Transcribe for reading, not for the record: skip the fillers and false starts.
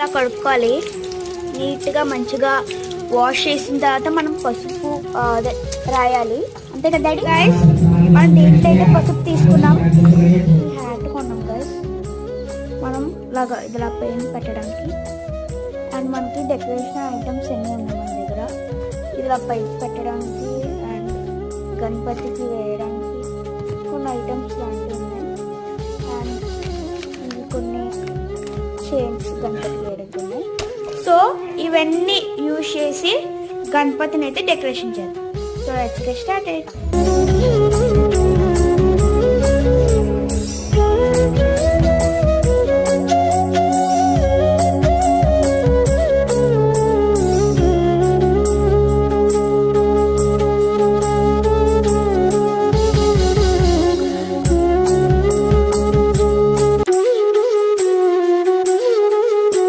ఇలా కడుక్కోవాలి నీట్గా మంచిగా వాష్ చేసిన తర్వాత మనం పసుపు అదే రాయాలి అంతే కదా డాడీ గైస్ మనం దీంట్లో అయితే పసుపు తీసుకున్నాం ఈ హ్యాట్ కొన్నాం గైస్ మనం ఇలాగా ఇలా పెయింట్ పెట్టడానికి అండ్ మనకి డెకరేషన్ ఐటమ్స్ ఎన్ని ఉన్నాయి మన దగ్గర ఇలా పైప్ పెట్టడానికి అండ్ గణపతికి వేయడానికి కొన్ని ఐటమ్స్ లాంటివి ఉన్నాయి అండ్ ఇవి కొన్ని చైన్స్ గణపతికి వేయడానికి ఉన్నాయి సో ఇవన్నీ యూజ్ చేసి గణపతిని అయితే డెకరేషన్ చేద్దాం సో లెట్స్ గెట్ స్టార్టెడ్